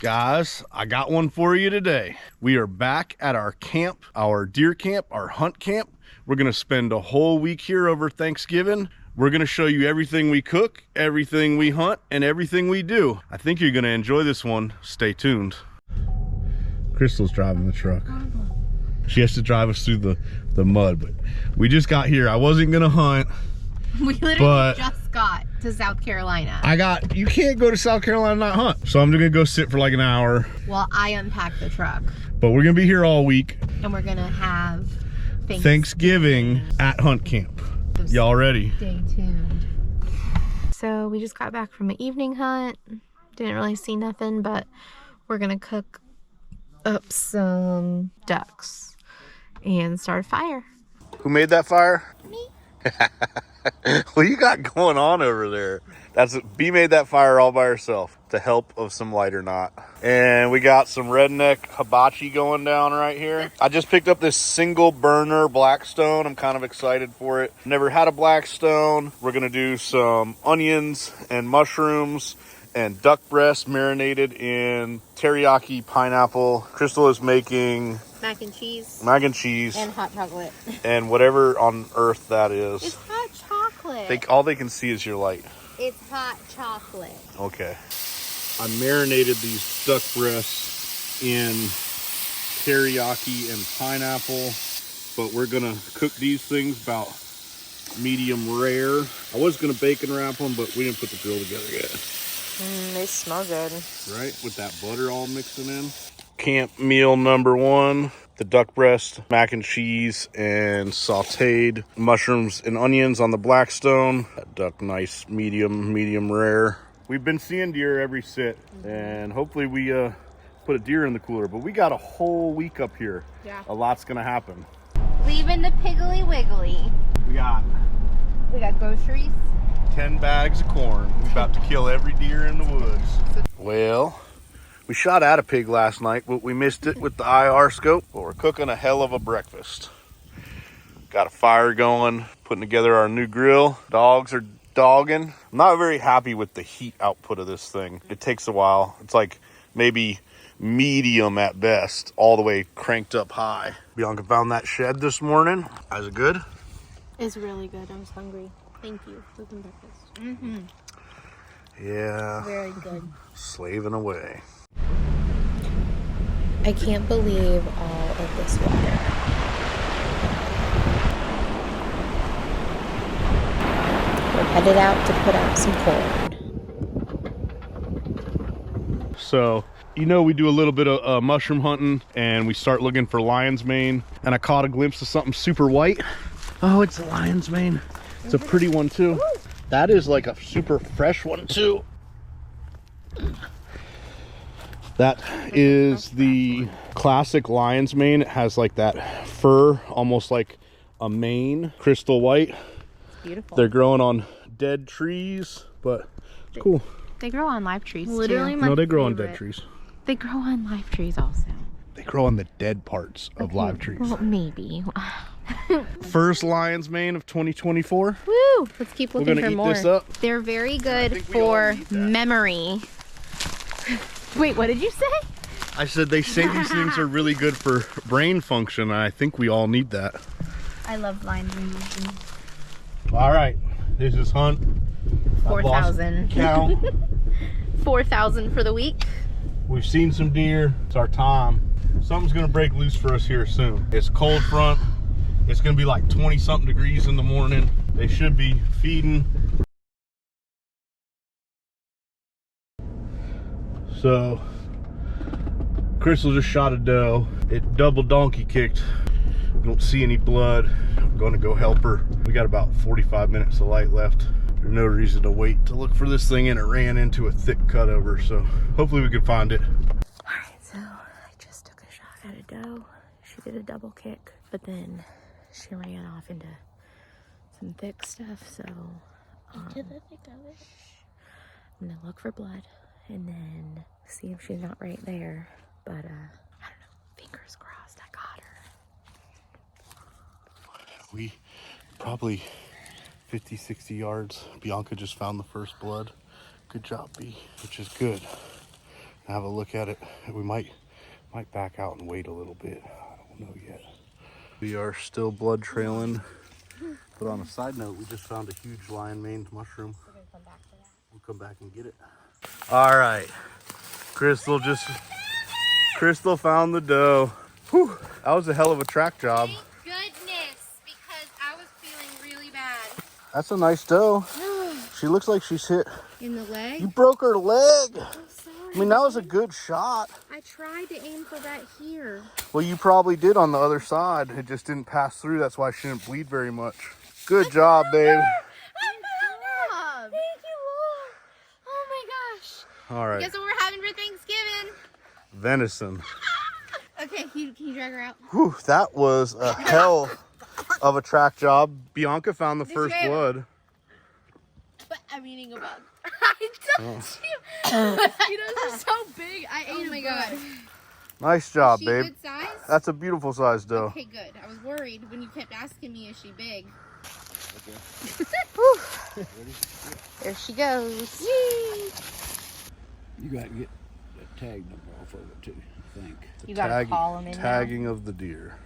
Guys, I got one for you today. We are back at our camp, our deer camp, our hunt camp. We're gonna spend a whole week here over Thanksgiving. We're gonna show you everything we cook, everything we hunt, and everything we do. I think you're gonna enjoy this one. Stay tuned. Crystal's driving the truck. She has to drive us through the mud, but we just got here. I wasn't gonna hunt. We literally just got to South Carolina. You can't go to South Carolina and not hunt. So I'm gonna go sit for like an hour. While I unpack the truck. But we're gonna be here all week. And we're gonna have Thanksgiving at hunt camp. Y'all ready? Stay tuned. So we just got back from an evening hunt. Didn't really see nothing, but we're gonna cook up some ducks and start a fire. Who made that fire? Me. What you got going on over there? B made that fire all by herself, with the help of some lighter knot. And we got some redneck hibachi going down right here. I just picked up this single burner Blackstone. I'm kind of excited for it. Never had a Blackstone. We're gonna do some onions and mushrooms and duck breast marinated in teriyaki pineapple. Crystal is making Mac and cheese. And hot chocolate. And whatever on earth that is. It's hot chocolate. All they can see is your light. It's hot chocolate. Okay. I marinated these duck breasts in teriyaki and pineapple, but we're gonna cook these things about medium rare. I was gonna bacon wrap them, but we didn't put the grill together yet. They smell good. Right? With that butter all mixing in. Camp meal number one, the duck breast, mac and cheese, and sauteed mushrooms and onions on the Blackstone. That duck, nice, medium rare. We've been seeing deer every sit, and hopefully we put a deer in the cooler, but we got a whole week up here. Yeah. A lot's gonna happen. Leaving the Piggly Wiggly. We got groceries. 10 bags of corn. We're about to kill every deer in the woods. Well, we shot at a pig last night, but we missed it with the IR scope. But we're cooking a hell of a breakfast. Got a fire going, putting together our new grill. Dogs are dogging. I'm not very happy with the heat output of this thing. It takes a while. It's like maybe medium at best, all the way cranked up high. Bianca found that shed this morning. Is it good? It's really good. I was hungry. Thank you for cooking breakfast. Mm-hmm. Yeah. Very good. Slaving away. I can't believe all of this water. We're headed out to put out some corn. So, we do a little bit of mushroom hunting, and we start looking for lion's mane, and I caught a glimpse of something super white. Oh, it's a lion's mane. It's a pretty one too. That is like a super fresh one too. That is the classic lion's mane. It has like that fur, almost like a mane, crystal white. Beautiful. They're growing on dead trees, but it's cool. They grow on live trees Literally too. my No, they grow on favorite. dead trees. They grow on live trees also. They grow on the dead parts of live trees. Well, maybe. First lion's mane of 2024. Woo! Let's keep looking We're gonna for eat more. this up. They're very good think we all for need that. memory. Wait, what did you say? I said they say these things are really good for brain function, and I think we all need that. I love lines and movies. All right, this is hunt. 4,000. Count. 4,000 for the week. We've seen some deer. It's our time. Something's gonna break loose for us here soon. It's cold front. It's gonna be like 20 something degrees in the morning. They should be feeding. So, Crystal just shot a doe. It double donkey kicked. Don't see any blood. I'm gonna go help her. We got about 45 minutes of light left. There's no reason to wait to look for this thing, and it ran into a thick cutover, so hopefully we can find it. Alright, so I just took a shot at a doe. She did a double kick, but then she ran off into some thick stuff, so I'm gonna look for blood and then see if she's not right there. But I don't know, fingers crossed I got her. We probably 50, 60 yards. Bianca just found the first blood. Good job, B, which is good. have a look at it. We might back out and wait a little bit. I don't know yet. We are still blood trailing. But on a side note, we just found a huge lion maned mushroom. We're gonna come back for that. We'll come back and get it. All right. Crystal found the doe. Whew, that was a hell of a track job. Thank goodness, because I was feeling really bad. That's a nice doe. She looks like she's hit. In the leg? You broke her leg. I'm sorry. I mean, that was a good shot. I tried to aim for that here. Well, you probably did on the other side. It just didn't pass through. That's why she didn't bleed very much. Good job, babe. I found her! Thank you, Lord. Oh my gosh. All right. Guess what we're having for Thanksgiving? Venison. Okay, can you drag her out? Whew, that was a hell of a track job. Bianca found the first blood. But I'm eating a bug. I told you. You know, they're so big. I ate a bug. Nice job, Is she babe. good size? That's a beautiful size doe. Okay, good. I was worried when you kept asking me, is she big? Okay. There she goes. You got to get that tag number off of it too, I think. You gotta call them in Tagging of the deer.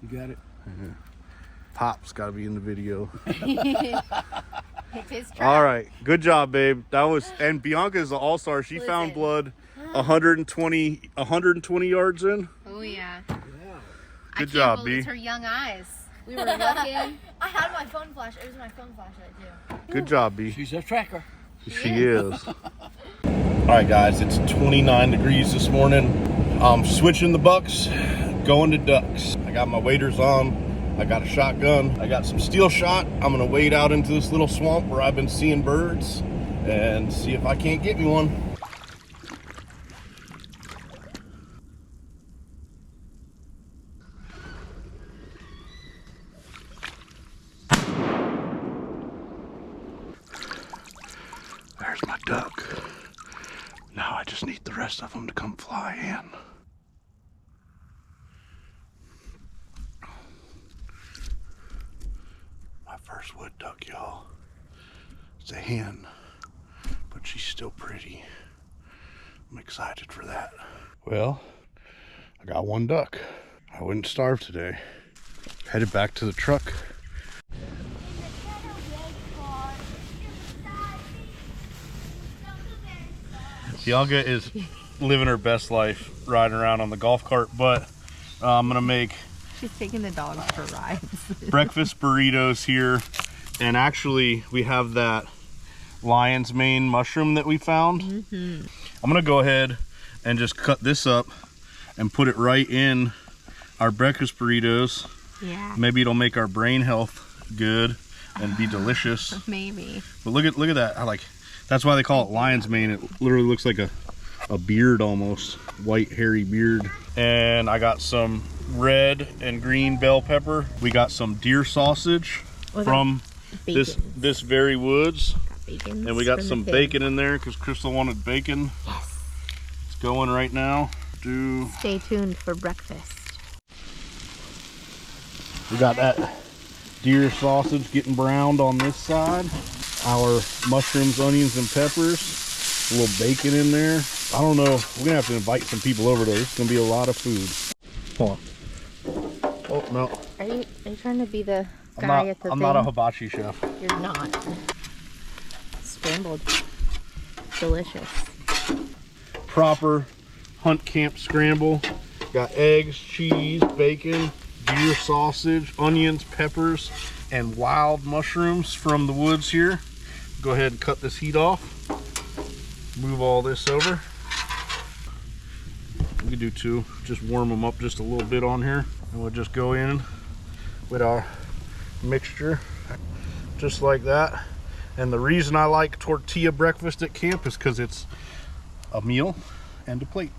You got it? Mm-hmm. Pop's got to be in the video. It's his track. All right, good job, babe. That was, and Bianca's the all-star. She found blood 120 yards in. Oh yeah. Good job, B. It's her young eyes. We were looking. I had my phone flash. It was my phone flashlight too. Good job, B. She's a tracker. She is. All right, guys, it's 29 degrees this morning. I'm switching the bucks, going to ducks. I got my waders on. I got a shotgun. I got some steel shot. I'm gonna wade out into this little swamp where I've been seeing birds and see if I can't get me one. There's my duck. Now I just need the rest of them to come fly in. My first wood duck, y'all. It's a hen, but she's still pretty. I'm excited for that. Well, I got one duck. I wouldn't starve today. Headed back to the truck. Bianca is living her best life riding around on the golf cart, but I'm gonna make She's taking the dogs for rides. breakfast burritos here. And actually we have that lion's mane mushroom that we found. I'm gonna go ahead and just cut this up and put it right in our breakfast burritos. Yeah. Maybe it'll make our brain health good and be delicious. Maybe. But look at that. That's why they call it lion's mane. It literally looks like a beard almost, white hairy beard. And I got some red and green bell pepper. We got some deer sausage from this very woods. And we got some bacon in there because Crystal wanted bacon. Yes. It's going right now. Stay tuned for breakfast. We got that deer sausage getting browned on this side. Our mushrooms, onions, and peppers. A little bacon in there. I don't know. We're gonna have to invite some people over there. It's gonna be a lot of food. Hold on. Oh no. Are you trying to be the guy at the thing? I'm not a hibachi chef. You're not. Scrambled. Delicious. Proper hunt camp scramble. Got eggs, cheese, bacon, deer sausage, onions, peppers, and wild mushrooms from the woods here. Go ahead and cut this heat off. Move all this over. We can do two. Just warm them up just a little bit on here. And we'll just go in with our mixture just like that. And the reason I like tortilla breakfast at camp is because it's a meal and a plate.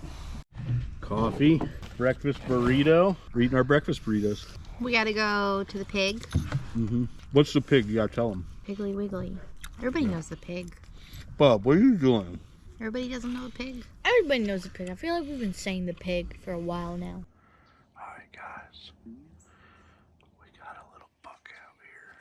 Coffee, breakfast burrito. We're eating our breakfast burritos. We gotta go to the pig. What's the pig? You gotta tell them. Piggly Wiggly. Everybody knows the pig. Bub, what are you doing? Everybody doesn't know the pig. Everybody knows the pig. I feel like we've been saying the pig for a while now. Alright guys, we got a little buck out here.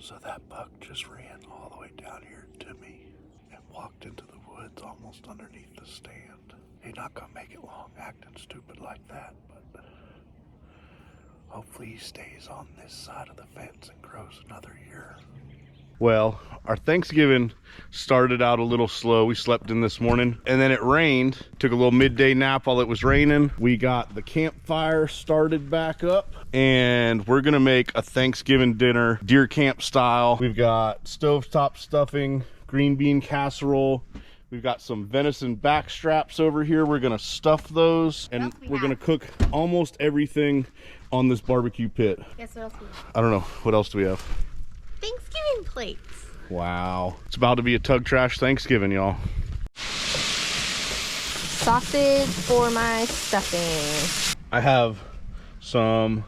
So that buck just ran all the way down here to me and walked into the woods almost underneath the stand. He's not gonna make it long acting stupid like that, but hopefully he stays on this side of the fence and grows another year. Well, our Thanksgiving started out a little slow. We slept in this morning and then it rained. Took a little midday nap while it was raining. We got the campfire started back up and we're gonna make a Thanksgiving dinner, deer camp style. We've got stovetop stuffing, green bean casserole. We've got some venison back straps over here. We're gonna stuff those and we're gonna cook almost everything on this barbecue pit. Guess what else we have? I don't know, what else do we have? Thanksgiving plates. Wow. It's about to be a Tug Trash Thanksgiving, y'all. Sausage for my stuffing. I have some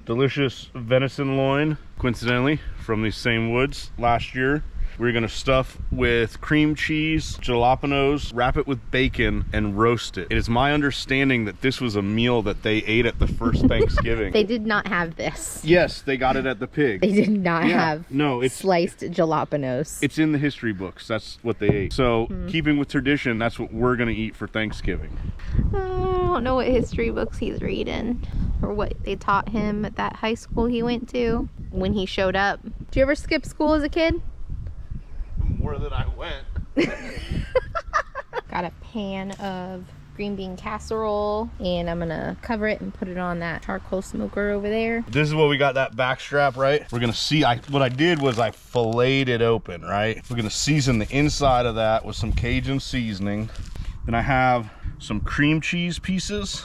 delicious venison loin, coincidentally, from these same woods last year. We're gonna stuff with cream cheese, jalapenos, wrap it with bacon, and roast it. It is my understanding that this was a meal that they ate at the first Thanksgiving. They did not have this. Yes, they got it at the pig. They did not have it's sliced jalapenos. It's in the history books. That's what they ate. So, keeping with tradition, that's what we're gonna eat for Thanksgiving. I don't know what history books he's reading or what they taught him at that high school he went to when he showed up. Did you ever skip school as a kid? More than I went. Got a pan of green bean casserole and I'm gonna cover it and put it on that charcoal smoker over there. This is what we got, that back strap, right? We're gonna see, what I did was I filleted it open, right? We're gonna season the inside of that with some Cajun seasoning. Then I have some cream cheese pieces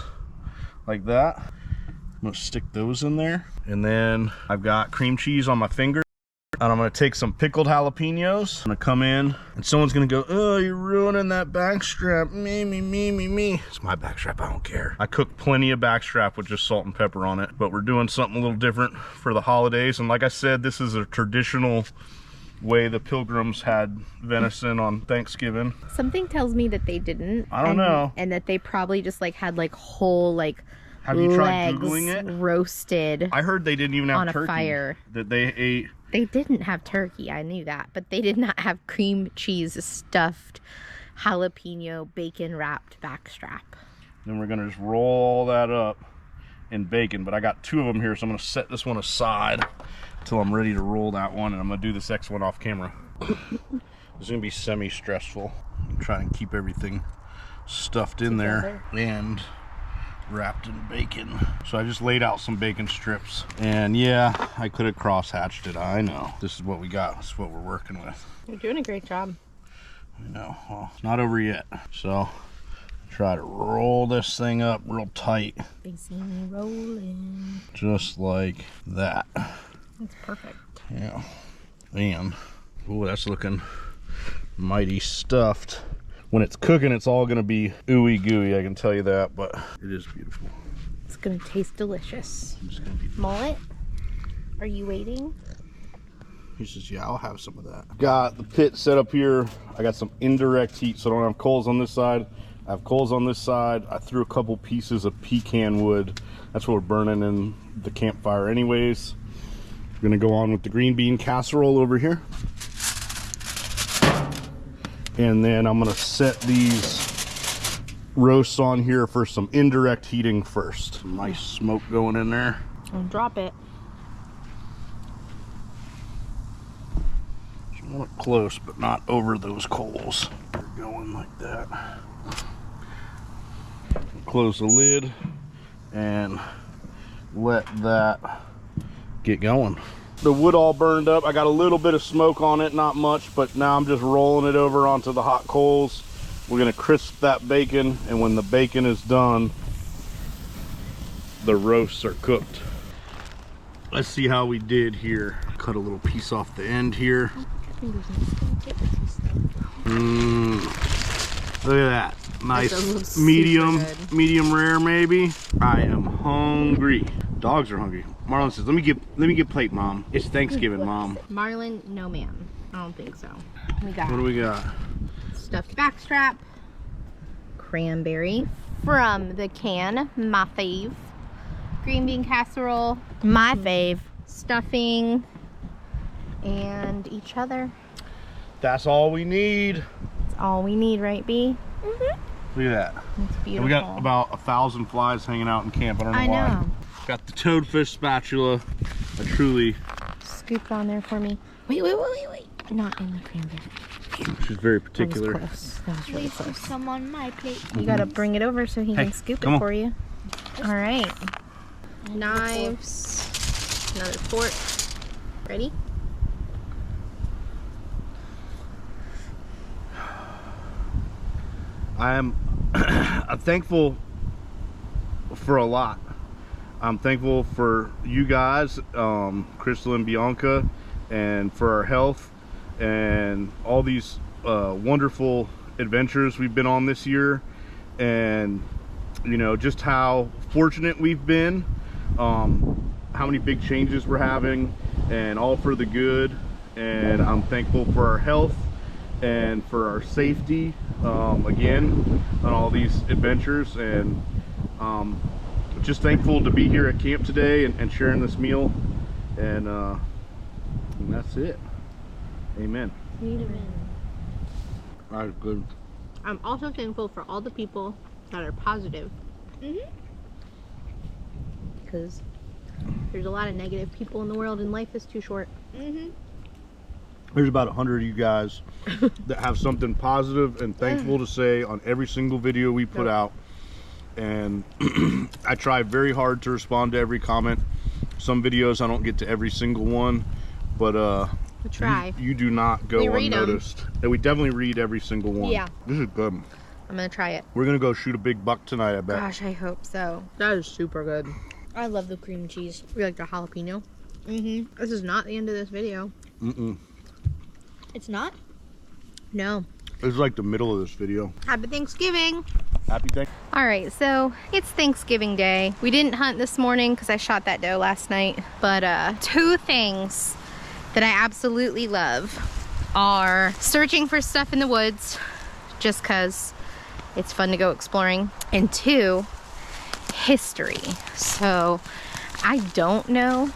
like that. I'm gonna stick those in there. And then I've got cream cheese on my finger. And I'm gonna take some pickled jalapenos. I'm gonna come in and someone's gonna go, oh, you're ruining that backstrap. Me. It's my backstrap, I don't care. I cook plenty of backstrap with just salt and pepper on it, but we're doing something a little different for the holidays. And like I said, this is a traditional way the Pilgrims had venison on Thanksgiving. Something tells me that they didn't. I don't know. And that they probably just like had like whole like have you tried legs Googling it? Roasted. I heard they didn't even have on turkey. A fire. That they ate. They didn't have turkey, I knew that, but they did not have cream cheese stuffed jalapeno bacon wrapped backstrap. Then we're gonna just roll all that up in bacon, but I got two of them here, so I'm gonna set this one aside until I'm ready to roll that one, and I'm gonna do this next one off camera. It's gonna be semi-stressful. I'm trying to keep everything stuffed in there and wrapped in bacon. So I just laid out some bacon strips, and yeah, I could have cross-hatched it. I know. This is what we got. This is what we're working with. You're doing a great job. I know. Well, it's not over yet. So try to roll this thing up real tight. They see me rolling. Just like that. That's perfect. Yeah. And oh, that's looking mighty stuffed. When it's cooking, it's all gonna be ooey gooey, I can tell you that, but it is beautiful. It's gonna taste delicious. I'm just gonna be... Mullet, are you waiting? He says, yeah, I'll have some of that. Got the pit set up here. I got some indirect heat, so I don't have coals on this side. I have coals on this side. I threw a couple pieces of pecan wood. That's what we're burning in the campfire anyways. We're gonna go on with the green bean casserole over here. And then I'm gonna set these roasts on here for some indirect heating first. Some nice smoke going in there. And drop it. Just want it close, but not over those coals. We're going like that. Close the lid and let that get going. The wood all burned up. I got a little bit of smoke on it, not much, but now I'm just rolling it over onto the hot coals. We're gonna crisp that bacon, and when the bacon is done, the roasts are cooked. Let's see how we did here. Cut a little piece off the end here. Look at that. Nice medium rare maybe. I am hungry. Dogs are hungry. Marlon says, let me get plate, Mom. It's Thanksgiving, Mom. Marlon, no ma'am. I don't think so. We got What do we got? stuffed backstrap, cranberry from the can, my fave, green bean casserole, my fave, stuffing, and each other. That's all we need. That's all we need, right, B? Look at that. It's beautiful. And we got about 1,000 flies hanging out in camp. I don't know why. I know. Got the toadfish spatula. I truly. Scoop on there for me. Wait. Not in the cranberry. She's very particular. That was close. That was really close. Some on my plate. You gotta bring it over so he Hey, can scoop come it on. for you. All right. Knives. Another fork. Ready? I'm thankful for a lot. I'm thankful for you guys, Crystal and Bianca, and for our health and all these wonderful adventures we've been on this year, and you know just how fortunate we've been, how many big changes we're having, and all for the good. And I'm thankful for our health and for our safety, again, on all these adventures, and just thankful to be here at camp today and sharing this meal, and that's it. Amen. That's good. I'm also thankful for all the people that are positive. Because there's a lot of negative people in the world and life is too short. There's about 100 of you guys that have something positive and thankful to say on every single video we put out, and I try very hard to respond to every comment. Some videos I don't get to every single one, but We try. you do not go We read 'em. unnoticed. And we definitely read every single one. Yeah. This is good. I'm gonna try it. We're gonna go shoot a big buck tonight, I bet. Gosh, I hope so. That is super good. I love the cream cheese. We like the jalapeno. This is not the end of this video. It's not? No. This is like the middle of this video. Happy Thanksgiving. Happy Thanksgiving. All right, so it's Thanksgiving Day. We didn't hunt this morning because I shot that doe last night. But two things that I absolutely love are searching for stuff in the woods, just because it's fun to go exploring, and two, history. So I don't know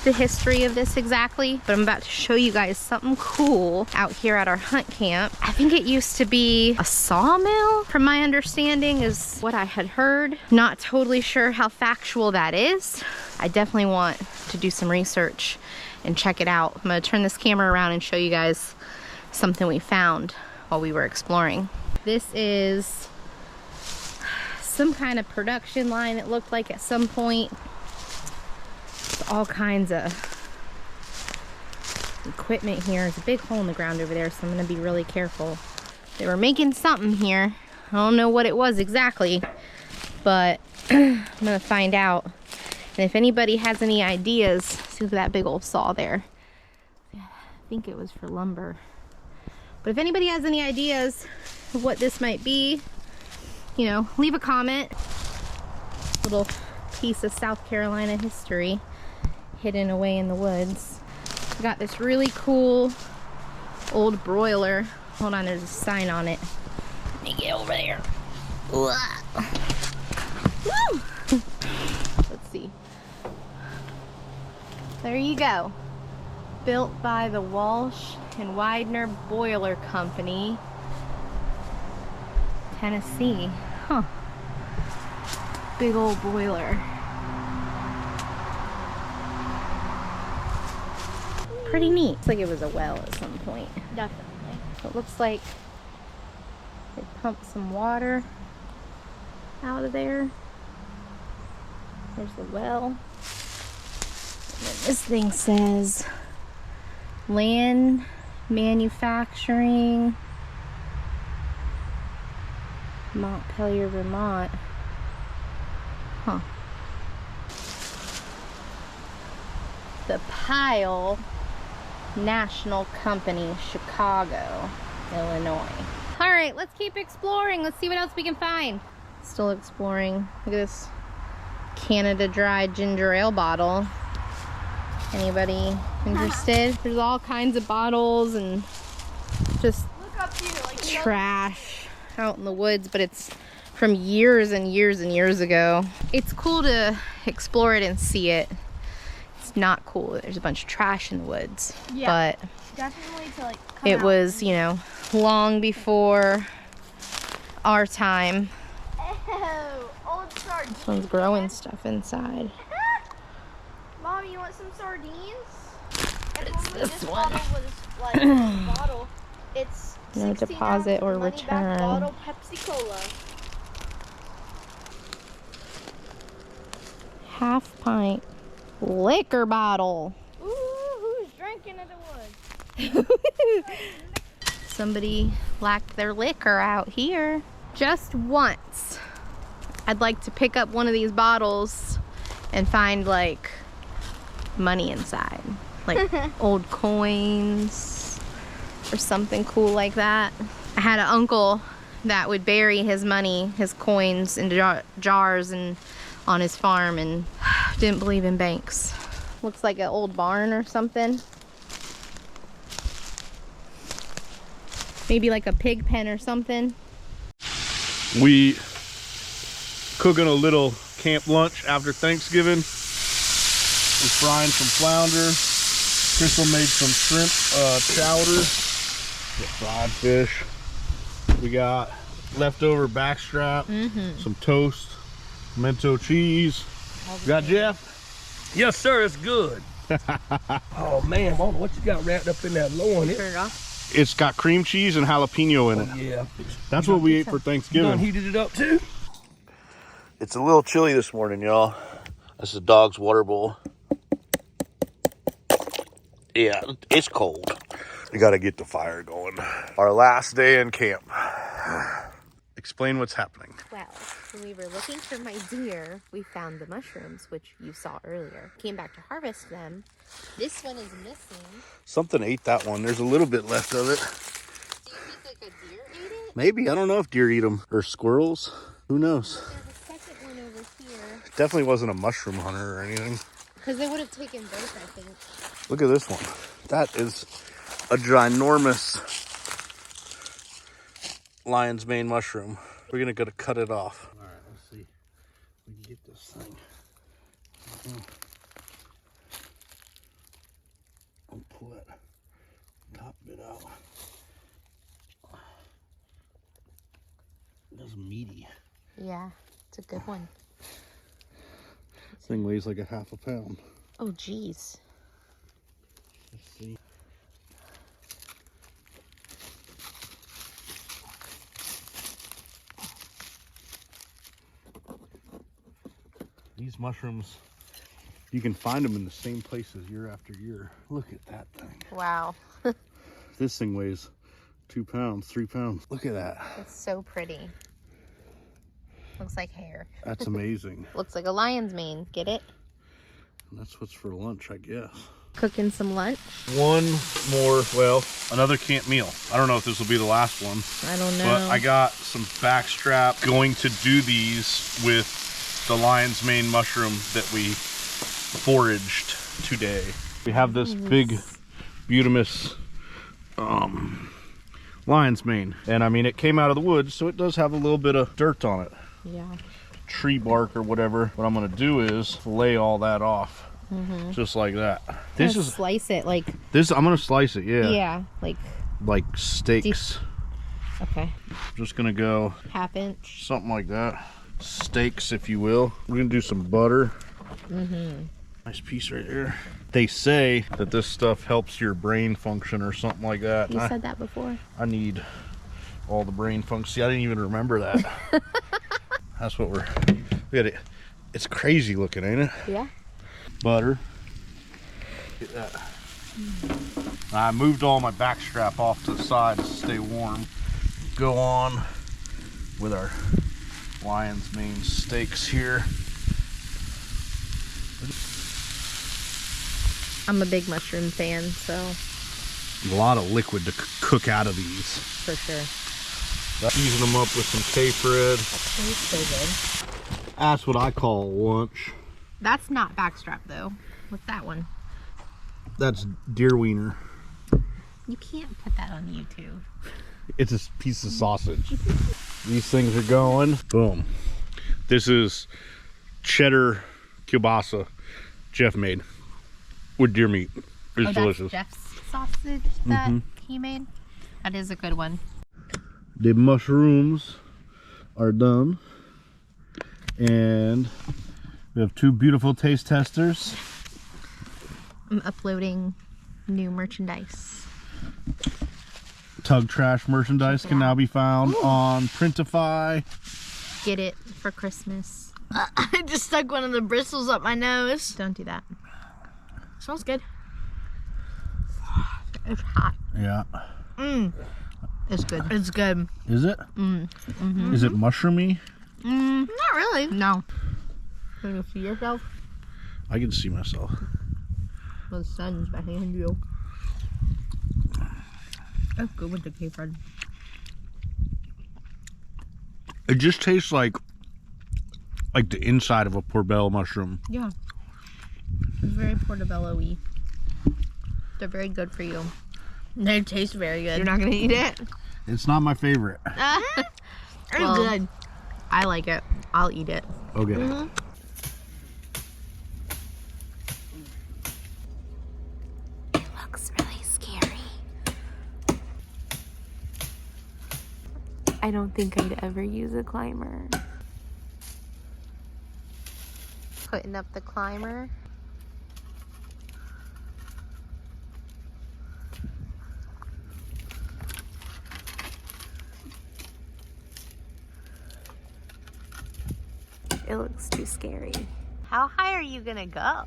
the history of this exactly, but I'm about to show you guys something cool out here at our hunt camp. I think it used to be a sawmill, from my understanding, is what I had heard. Not totally sure how factual that is. I definitely want to do some research and check it out. I'm gonna turn this camera around and show you guys something we found while we were exploring. This is some kind of production line, it looked like at some point. All kinds of equipment here. There's a big hole in the ground over there, so I'm gonna be really careful. They were making something here. I don't know what it was exactly, but I'm gonna find out. And if anybody has any ideas, see that big old saw there. I think it was for lumber. But if anybody has any ideas of what this might be, you know, leave a comment. Little piece of South Carolina history hidden away in the woods. I got this really cool old broiler. Hold on, there's a sign on it. Let me get over there. Woo! Let's see. There you go. Built by the Walsh and Widener Boiler Company, Tennessee. Huh. Big old boiler. Pretty neat. Looks like it was a well at some point. Definitely. It looks like they pumped some water out of there. There's the well. And then this thing says land manufacturing, Montpelier, Vermont. Huh. The Pile National Company, Chicago, Illinois. All right, let's keep exploring. Let's see what else we can find. Still exploring. Look at this Canada Dry ginger ale bottle. Anybody interested? There's all kinds of bottles and just Look up here, like trash out in the woods, but it's from years and years and years ago. It's cool to explore it and see it. It's not cool. There's a bunch of trash in the woods. Yeah. But Definitely to like come it out. was, you know, long before our time. Oh, old sardines. This one's growing stuff inside. Mommy, you want some sardines? What If is only this one? Bottle was like this bottle. It's No 16 deposit ounce or money back return. bottle Pepsi Cola. Half pint liquor bottle. Ooh, who's drinking in the woods? Somebody lacked their liquor out here. Just once, I'd like to pick up one of these bottles and find like money inside, like old coins or something cool like that. I had an uncle that would bury his money, his coins in jars and on his farm, and didn't believe in banks. Looks like an old barn or something. Maybe like a pig pen or something. We cooking a little camp lunch after Thanksgiving. We're frying some flounder. Crystal made some shrimp chowder. Fried fish. We got leftover backstrap, some toast, pimento cheese. Got Jeff? Yes, sir, it's good. Oh, man, Mama, what you got wrapped up in that loin? Turn it off. It's got cream cheese and jalapeno in it. Yeah. That's what we ate for Done Thanksgiving. heated it up, too? It's a little chilly this morning, y'all. That's the dog's water bowl. Yeah, it's cold. We got to get the fire going. Our last day in camp. Explain what's happening. Well, when we were looking for my deer, we found the mushrooms, which you saw earlier. Came back to harvest them. This one is missing. Something ate that one. There's a little bit left of it. Do you think like a deer ate it? Maybe. I don't know if deer eat them. Or squirrels. Who knows? There's a second one over here. Definitely wasn't a mushroom hunter or anything. Because they would have taken both, I think. Look at this one. That is a ginormous lion's mane mushroom. We're gonna go to cut it off. All right, let's see if we can get this thing. I'll pull that top bit out. That's meaty. Yeah, it's a good one. This thing weighs like a half a pound. Oh, geez. Let's see. These mushrooms, you can find them in the same places year after year. Look at that thing. Wow. This thing weighs 2 pounds, 3 pounds. Look at that. It's so pretty. Looks like hair. That's amazing. Looks like a lion's mane. Get it? And that's what's for lunch, I guess. Cooking some lunch? One more, well, another camp meal. I don't know if this will be the last one. I don't know. But I got some backstrap. Going to do these with the lion's mane mushroom that we foraged today. We have this big butamus lion's mane, and I mean it came out of the woods, so it does have a little bit of dirt on it. Yeah. Tree bark or whatever. What I'm gonna do is lay all that off, just like that. This is slice it like. this. I'm gonna slice it, Yeah, like steaks. Okay. Just gonna go Half inch. something like that. Steaks, if you will. We're gonna do some butter. Nice piece right there. They say that this stuff helps your brain function or something like that. You said that before. I need all the brain function. See, I didn't even remember that. That's what we're. Look at it. It's crazy looking, ain't it? Yeah. Butter. Get that. I moved all my backstrap off to the side to stay warm. Go on with our lion's mane steaks here. I'm a big mushroom fan, so A lot of liquid to cook out of these. for sure. Season them up with some K-Fred. Tastes so good. That's what I call lunch. That's not backstrap though. What's that one? That's deer wiener. You can't put that on YouTube. It's a piece of sausage. These things are going. Boom. This is cheddar kielbasa Jeff made. with deer meat. It's delicious. That's Jeff's sausage that he made. That is a good one. The mushrooms are done. And we have 2 beautiful taste testers. I'm uploading new merchandise. Tug Trash merchandise can now be found on Printify. Get it for Christmas. I just stuck one of the bristles up my nose. Don't do that. Smells good. It's hot. Yeah. It's good. It's good. Is it? Is it mushroomy? Not really. No. Can you see yourself? I can see myself. The sun's behind you. That's good with the capron. It just tastes like the inside of a portobello mushroom. Yeah. It's very portobello-y. They're very good for you. They taste very good. You're not gonna eat it? It's not my favorite. It's Well, good. I like it. I'll eat it. Okay. It looks really scary. I don't think I'd ever use a climber. Putting up the climber. It looks too scary. How high are you gonna go? A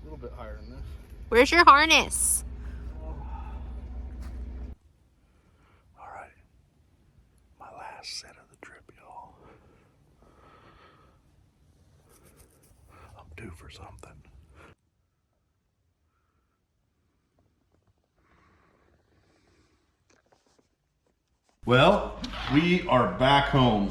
little bit higher than this. Where's your harness? All right. My last set of the trip, y'all. I'm due for something. Well, we are back home.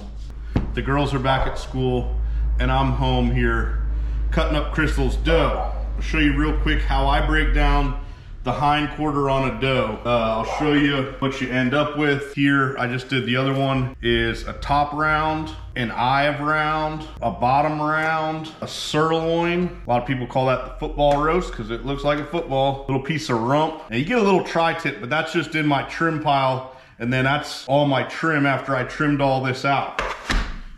The girls are back at school, and I'm home here cutting up Crystal's dough. I'll show you real quick how I break down the hind quarter on a dough. I'll show you what you end up with. Here, I just did the other one, is a top round, an eye of round, a bottom round, a sirloin. A lot of people call that the football roast because it looks like a football. Little piece of rump. And you get a little tri-tip, but that's just in my trim pile. And then that's all my trim after I trimmed all this out.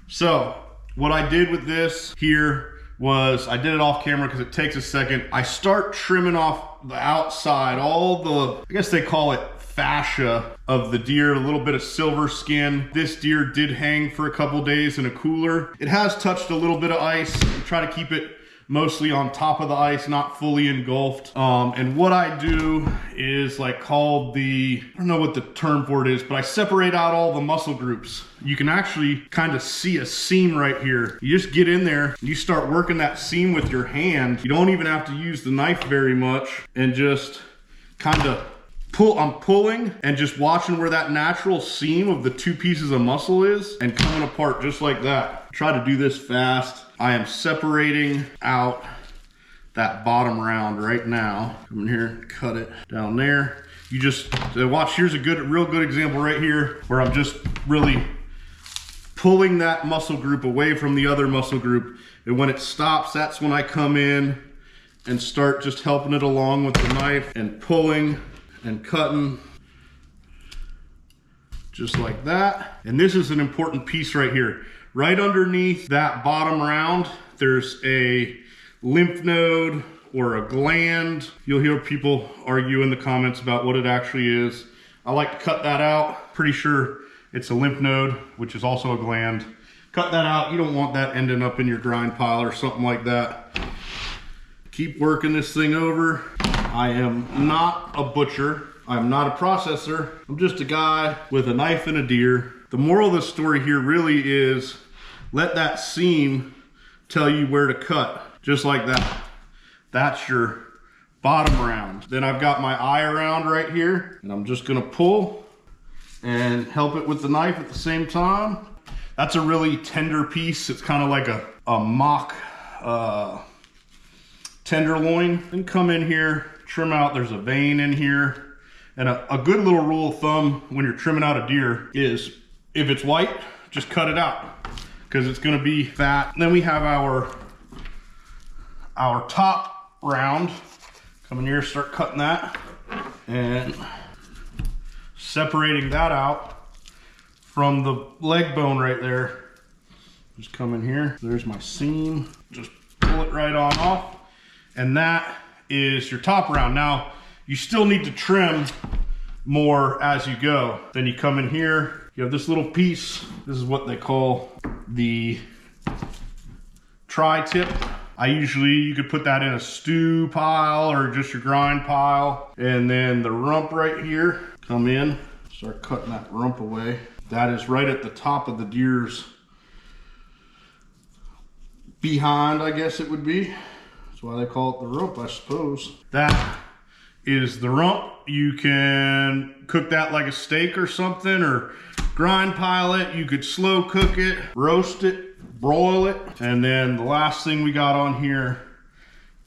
So what I did with this here was, I did it off camera because it takes a second. I start trimming off the outside, all the, I guess they call it fascia of the deer, a little bit of silver skin. This deer did hang for a couple days in a cooler. It has touched a little bit of ice. I try to keep it mostly on top of the ice, not fully engulfed. And what I do is like called the, I don't know what the term for it is, but I separate out all the muscle groups. You can actually kind of see a seam right here. You just get in there, and you start working that seam with your hand. You don't even have to use the knife very much, and just kind of pull. I'm pulling and just watching where that natural seam of the 2 pieces of muscle is and coming apart just like that. Try to do this fast. I am separating out that bottom round right now. Come in here and cut it down there. You just watch. Here's a real good example right here where I'm just really pulling that muscle group away from the other muscle group. And when it stops, that's when I come in and start just helping it along with the knife and pulling and cutting just like that. And this is an important piece right here. Right underneath that bottom round, there's a lymph node or a gland. You'll hear people argue in the comments about what it actually is. I like to cut that out. Pretty sure it's a lymph node, which is also a gland. Cut that out. You don't want that ending up in your grind pile or something like that. Keep working this thing over. I am not a butcher. I'm not a processor. I'm just a guy with a knife and a deer. The moral of the story here really is, let that seam tell you where to cut, just like that. That's your bottom round. Then I've got my eye around right here, and I'm just gonna pull and help it with the knife at the same time. That's a really tender piece. It's kind of like a mock tenderloin. And come in here, trim out, there's a vein in here. And a good little rule of thumb when you're trimming out a deer is, if it's white, just cut it out, because it's gonna be fat. And then we have our our top round. Come in here, start cutting that and separating that out from the leg bone right there. Just come in here, there's my seam, just pull it right on off. And that is your top round. Now, you still need to trim more as you go. Then you come in here, you have this little piece. This is what they call the tri-tip. You could put that in a stew pile or just your grind pile. And then the rump right here, come in, start cutting that rump away. That is right at the top of the deer's behind, I guess it would be. That's why they call it the rump, I suppose. That is the rump. You can cook that like a steak or something, or grind pile it. You could slow cook it, roast it, broil it. And then the last thing we got on here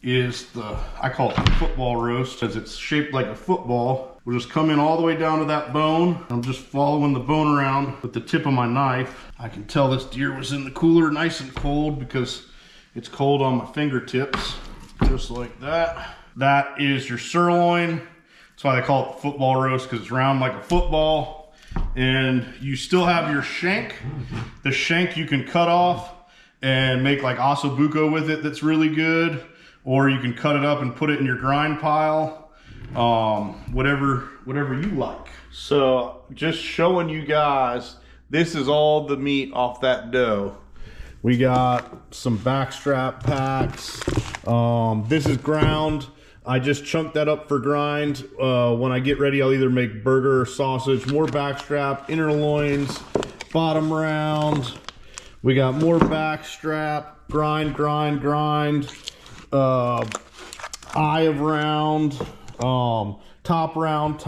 is I call it the football roast, because it's shaped like a football. We'll just come in all the way down to that bone. I'm just following the bone around with the tip of my knife. I can tell this deer was in the cooler nice and cold because it's cold on my fingertips, just like that. That is your sirloin. That's why they call it the football roast, because it's round like a football. And you still have your shank. The shank you can cut off and make like osso buco with it, that's really good. Or you can cut it up and put it in your grind pile. Whatever you like. So just showing you guys, this is all the meat off that doe. We got some backstrap packs. This is ground. I just chunked that up for grind. When I get ready, I'll either make burger or sausage. More backstrap, inner loins, bottom round. We got more backstrap, grind. Eye of round, top round,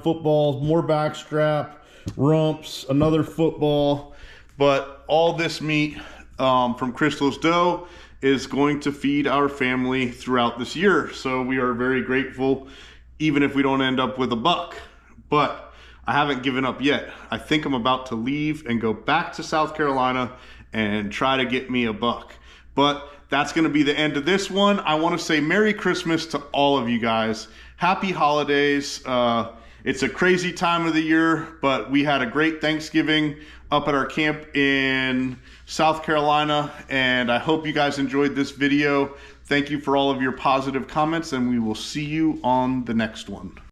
footballs, more backstrap, rumps, another football. But all this meat from Crystal's doe is going to feed our family throughout this year. So we are very grateful, even if we don't end up with a buck. But I haven't given up yet. I think I'm about to leave and go back to South Carolina and try to get me a buck. But that's going to be the end of this one. I want to say Merry Christmas to all of you guys. Happy holidays. It's a crazy time of the year, but we had a great Thanksgiving up at our camp in South Carolina, and I hope you guys enjoyed this video. Thank you for all of your positive comments, and we will see you on the next one.